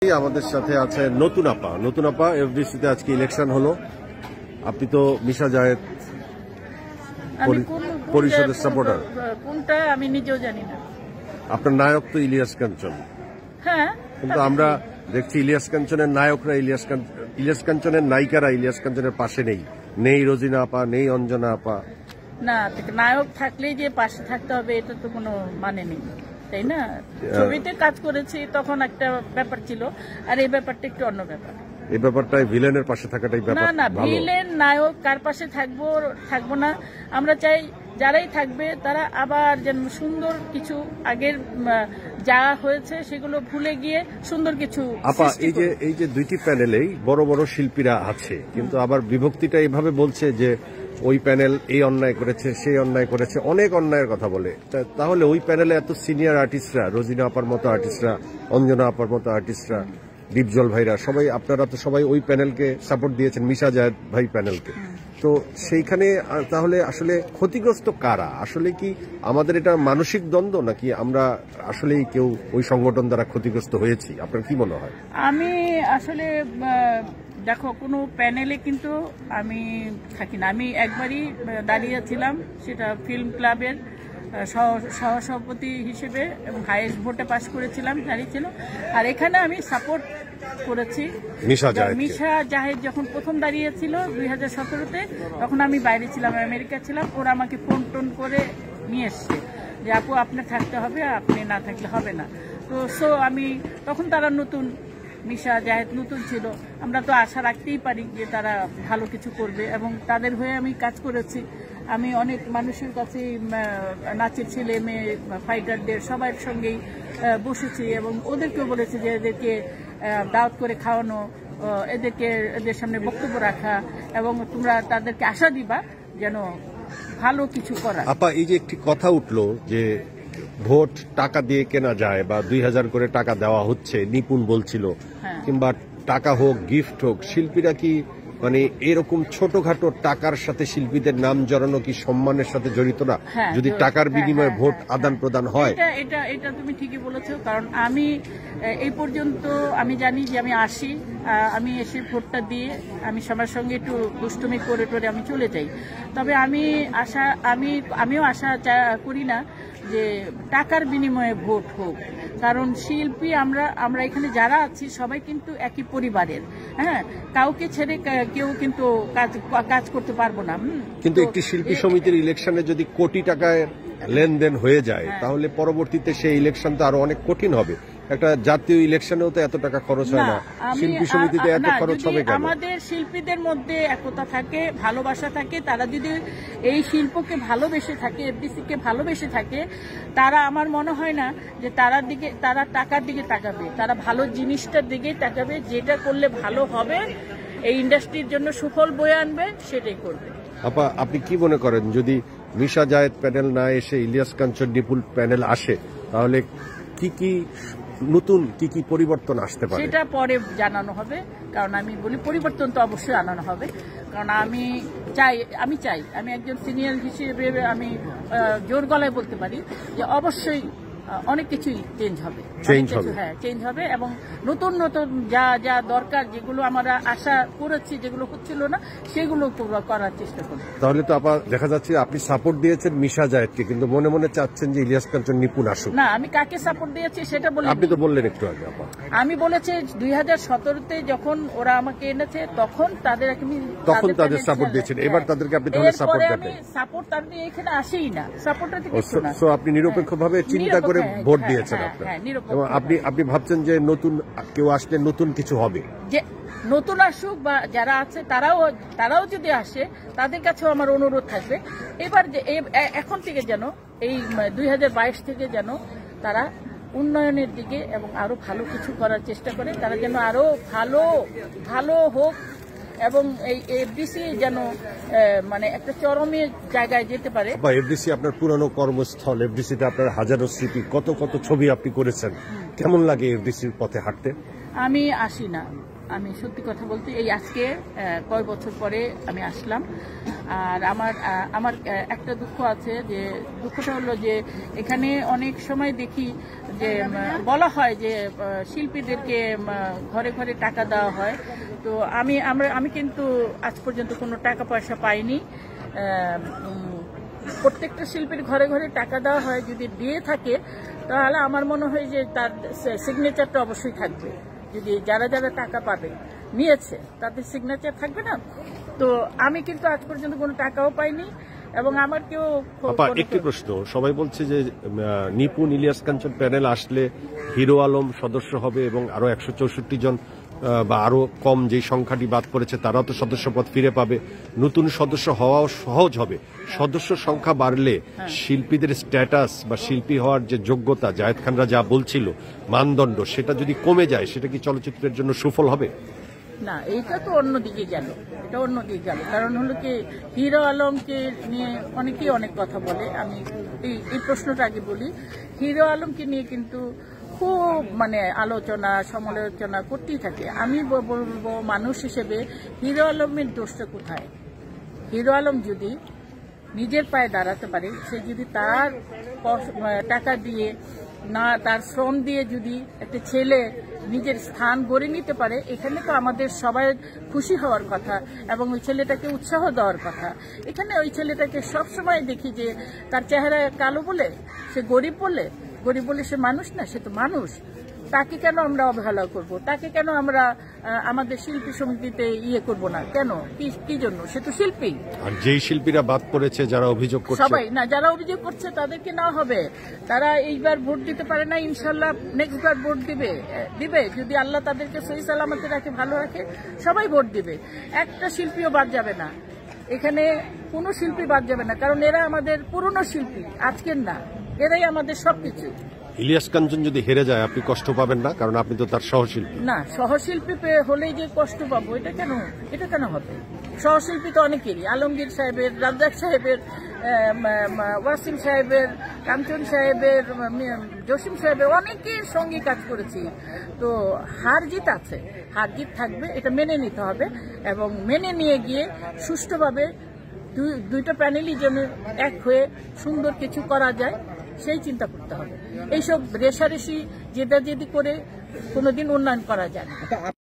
আমাদের সাথে আছে নতুন আপা এফডিসিতে আজকে ইলেকশন হলো। আপনি তো মিশা জায়েদ পরিষদের সাপোর্টার। কোনটা আমি নিজেও জানি না। আপনার নায়ক তো ইলিয়াস কাঞ্চন। হ্যাঁ, কিন্তু আমরা দেখছি ইলিয়াস কাঞ্চনের নায়করা ইলিয়াস কাঞ্চনের নায়িকারা ইলিয়াস কাঞ্চনের পাশে নেই রোজিনা আপা, নেই অঞ্জনা আপা। না, নায়ক থাকলেই যে পাশে থাকতে হবে এটা তো কোনো মানে নেই, তাই না? ছবিতে কাজ করেছি তখন একটা ব্যাপার ছিল, আর এই ব্যাপারটা একটু অন্য ব্যাপার। এই ব্যাপারটাই ভিলেনের পাশে থাকাটাই ব্যাপার। না, ভিলেন নায়ক কার পাশে থাকবো না। আমরা চাই যারাই থাকবে তারা আবার যেন সুন্দর কিছু, আগের যা হয়েছে সেগুলো ভুলে গিয়ে সুন্দর কিছু। আপা, এই যে দুইটি প্যানেলেই বড় বড় শিল্পীরা আছে, কিন্তু আবার বিভক্তিটা এইভাবে বলছে যে ওই প্যানেল এই অন্যায় করেছে, সেই অন্যায় করেছে, অনেক অন্যায়ের কথা বলে। তাহলে ওই প্যানেলে এত সিনিয়র আর্টিস্টরা, রোজিনা আপার মতো আর্টিস্টরা, অঞ্জনা আপার মতো আর্টিস্টরা, দীপজল ভাইরা, সবাই, আপনারা তো সবাই ওই প্যানেলকে সাপোর্ট দিয়েছেন, মিশা জায়েদ ভাই প্যানেলকে। তো সেইখানে তাহলে আসলে ক্ষতিগ্রস্ত কারা? আসলে কি আমাদের এটা মানসিক দ্বন্দ্ব, নাকি আমরা আসলেই কেউ ওই সংগঠন দ্বারা ক্ষতিগ্রস্ত হয়েছি? আপনার কি মনে হয়? আমি আসলে দেখো, কোনো প্যানেলে কিন্তু আমি থাকি না। আমি একবারই দাঁড়িয়েছিলাম, সেটা ফিল্ম ক্লাবের সহসভাপতি হিসেবে, এবং হাইয়েস্ট ভোটে পাস করেছিলাম, দাঁড়িয়েছিল। আর এখানে আমি সাপোর্ট করেছি মিশা জাহেদ যখন প্রথম দাঁড়িয়েছিল 2017-তে, তখন আমি বাইরে ছিলাম, আমেরিকা ছিলাম। ওরা আমাকে ফোন টোন করে নিয়ে এসছে যে আপু আপনার থাকতে হবে, আপনি না থাকলে হবে না। তো আমি তখন, তারা নতুন, মিশা জাহেদ নতুন ছিল, আমরা তো আশা রাখতেই পারি যে তারা ভালো কিছু করবে, এবং তাদের হয়ে আমি কাজ করেছি। আমি অনেক মানুষের কাছে, নাচের ছেলে মেয়ে, ফাইটারদের সবার সঙ্গেই বসেছি, এবং ওদেরকেও বলেছি যে এদেরকে দাওয়াত করে খাওয়ানো, এদের সামনে বক্তব্য রাখা, এবং তোমরা তাদেরকে আশা দিবা যেন ভালো কিছু করা। আপা, এই যে একটি কথা উঠলো যে ভোট টাকা দিয়ে কেনা যায়, বা 2000 করে টাকা দেওয়া হচ্ছে, নিপুণ বলছিল, কিংবা টাকা হোক, গিফট হোক, শিল্পীরা কি মানে এরকম ছোটখাটো টাকার সাথে শিল্পীদের নাম জড়ানো কি সম্মানের সাথে জড়িত না? যদি টাকার বিনিময়ে ভোট আদান প্রদান হয়। এটা তুমি ঠিকই বলেছো, কারণ আমি এই পর্যন্ত আমি জানি যে আমি এসে ভোটটা দিয়ে আমি সবার সঙ্গে একটু দুষ্টুমি করে আমি চলে যাই। তবে আমিও আশা করি না যে টাকার বিনিময়ে ভোট হোক, কারণ শিল্পী আমরা এখানে যারা আছি সবাই কিন্তু একই পরিবারের। হ্যাঁ, কাউকে ছেড়ে কেউ কিন্তু কাজ করতে পারবো না। কিন্তু একটি শিল্পী সমিতির ইলেকশনে যদি কোটি টাকায় লেনদেন হয়ে যায়, তাহলে পরবর্তীতে সেই ইলেকশন তো আরো অনেক কঠিন হবে। একটা জাতীয় ইলেকশনেও তো এত টাকা খরচ হয় না, শিল্পী সমিতিতে এত খরচ হবে কেন? আমাদের শিল্পীদের মধ্যে একতা থাকে, ভালোবাসা থাকে, তারা যদি এই শিল্পকে ভালোবেসে থাকে, এফডিসি কে ভালোবেসে থাকে, তারা, আমার মনে হয় না যে তারা টাকার দিকে তাকাবে, তারা ভালো জিনিসটার দিকেই তাকাবে, যেটা করলে ভালো হবে, এই ইন্ডাস্ট্রির জন্য সুফল বয়ে আনবে, সেটাই করবে। আপা, আপনি কি মনে করেন, যদি মিশা জায়েদ প্যানেল না এসে ইলিয়াস কাঞ্চন নিপুণ প্যানেল আসে, তাহলে কি পরিবর্তন আসতে পারে? সেটা পরে জানানো হবে, কারণ আমি বলি পরিবর্তন তো অবশ্যই আনানো হবে, কারণ আমি আমি একজন সিনিয়র হিসেবে আমি জোর গলায় বলতে পারি যে অবশ্যই অনেক কিছুই চেঞ্জ হবে, এবং নতুন যা দরকার, যেগুলো আমরা আশা করেছি, যেগুলো হচ্ছিল না, সেগুলো করার চেষ্টা করব। তাহলে তো আপা দেখা যাচ্ছে আপনি সাপোর্ট দিয়েছেন মিশা জায়েদকে, কিন্তু মনে মনে চাচ্ছেন যে ইলিয়াস কাঞ্চন নিপুণ আসুক। না, আমি কাকে সাপোর্ট দিয়েছি সেটা বলি। আপনি তো বললেন একটু আগে। আপা, আমি বলেছি 2017-তে যখন ওরা আমাকে এনেছে, তখন তাদের সাপোর্ট দিয়েছেন। এবার তাদেরকে আপনি তাহলে সাপোর্ট দেন? সাপোর্ট তাদের এখানে আসেই না, সাপোর্টটা ঠিক না। সো আপনি নিরপেক্ষভাবে চিন্তা করে ভোট দিয়েছেন আপনারা, এবং আপনি ভাবছেন যে নতুন কেউ আসলে নতুন কিছু হবে, যে নতুন আসুক, বা যারা আছে তারাও যদি আসে, তাদের কাছেও আমার অনুরোধ থাকবে এবার যে এখন থেকে যেন এই 2022 থেকে যেন তারা উন্নয়নের দিকে এবং আরো ভালো কিছু করার চেষ্টা করে, তারা যেন আরো ভালো হোক, এবং এই এফডিসি যেন মানে একটা চরমের জায়গায় যেতে পারে। এফডিসি আপনার পুরানো কর্মস্থল, এফডিসিতে আপনার হাজারো স্মৃতি, কত ছবি আপনি করেছেন। কেমন লাগে এফডিসির পথে হাঁটতে? আমি আসি না, আমি সত্যি কথা বলতে এই আজকে কয় বছর পরে আমি আসলাম। আর আমার একটা দুঃখ আছে, যে দুঃখটা হলো যে এখানে অনেক সময় দেখি যে বলা হয় যে শিল্পীদেরকে ঘরে ঘরে টাকা দেওয়া হয়। তো আমি কিন্তু আজ পর্যন্ত কোনো টাকা পয়সা পাইনি। প্রত্যেকটা শিল্পীর ঘরে ঘরে টাকা দেওয়া হয়, যদি দিয়ে থাকে তাহলে আমার মনে হয় যে তার সিগনেচারটা অবশ্যই থাকবে। যদি যারা যারা টাকা পাবে নিয়েছে তাদের সিগনেচার থাকবে না। তো আমি কিন্তু আজ পর্যন্ত কোনো টাকাও পাইনি এবং আমার কেউ। একটি প্রশ্ন, সবাই বলছে যে নিপুণ ইলিয়াস কাঞ্চন প্যানেল আসলে হিরো আলম সদস্য হবে এবং আরো 164 জন বা আরো কম যে সংখ্যাটি বাদ পড়েছে তারাও তো সদস্যপদ ফিরে পাবে, নতুন সদস্য হওয়াও সহজ হবে। সদস্য সংখ্যা বাড়লে শিল্পীদের স্ট্যাটাস বা শিল্পী হওয়ার যে যোগ্যতা জায়েদ খানরা যা বলছিল মানদণ্ড, সেটা যদি কমে যায় সেটা কি চলচ্চিত্রের জন্য সুফল হবে? না, এটা তো অন্যদিকে গেল, এটা অন্যদিকে গেল। কারণ হলো কি, হিরো আলমকে নিয়ে অনেকেই অনেক কথা বলে। আমি এই প্রশ্নটা আগে বলি। হিরো আলমকে নিয়ে কিন্তু খুব আলোচনা সমালোচনা করতেই থাকে। আমি বলবো মানুষ হিসেবে হিরো আলমের দোষটা কোথায়? হিরো আলম যদি নিজের পায়ে দাঁড়াতে পারে, সে যদি তার টাকা দিয়ে না তার শ্রম দিয়ে যদি একটা ছেলে নিজের স্থান গড়ে নিতে পারে, এখানে তো আমাদের সবাই খুশি হওয়ার কথা এবং ওই ছেলেটাকে উৎসাহ দেওয়ার কথা। এখানে ওই ছেলেটাকে সবসময় দেখি যে তার চেহারা কালো বলে সে গরিব বলে সে মানুষ না, সে তো মানুষ। তাকে কেন আমরা অবহেলা করব? তাকে কেন আমরা আমাদের শিল্পী সমিতিতে করব না? কেন? কি জন্য? সে তো শিল্পী। আর যেই শিল্পীরা বাদ পড়েছে, যারা অভিযোগ করছে, সবাই না, যারা অভিযোগ করছে তাদেরকে না হবে। তারা এইবার ভোট দিতে পারে না, ইনশাল্লাহ নেক্সট বার ভোট দিবে যদি আল্লাহ তাদেরকে সহি সালামতে রাখে, ভালো রাখে, সবাই ভোট দিবে। একটা শিল্পীও বাদ যাবে না, এখানে কোনো শিল্পী বাদ যাবে না। কারণ এরা আমাদের পুরনো শিল্পী, আজকের না, এরাই আমাদের সবকিছু। ইলিয়াস কাঞ্চন যদি হেরে যায় আপনি কষ্ট পাবেন না? কারণ আপনি তো তার সহশিল্পী। না, সহশিল্পী হলেই যে কষ্ট পাবো এটা কেন হবে? সহশিল্পী তো অনেকেরই, আলমগীর সাহেবের, রাজ্জাক সাহেবের, ওয়াসিম সাহেবের, কাঞ্চন সাহেবের, জসিম সাহেবের, অনেকের সঙ্গে কাজ করেছি। তো হার জিত আছে, হার জিত থাকবে, এটা মেনে নিতে হবে এবং মেনে নিয়ে গিয়ে সুষ্ঠুভাবে দুইটা প্যানেলই যেন এক হয়ে সুন্দর কিছু করা যায় সেই চিন্তা করতে হবে। এইসব রেশারেশি জেদাজেদি করে কোনোদিন উন্নয়ন করা যায় না।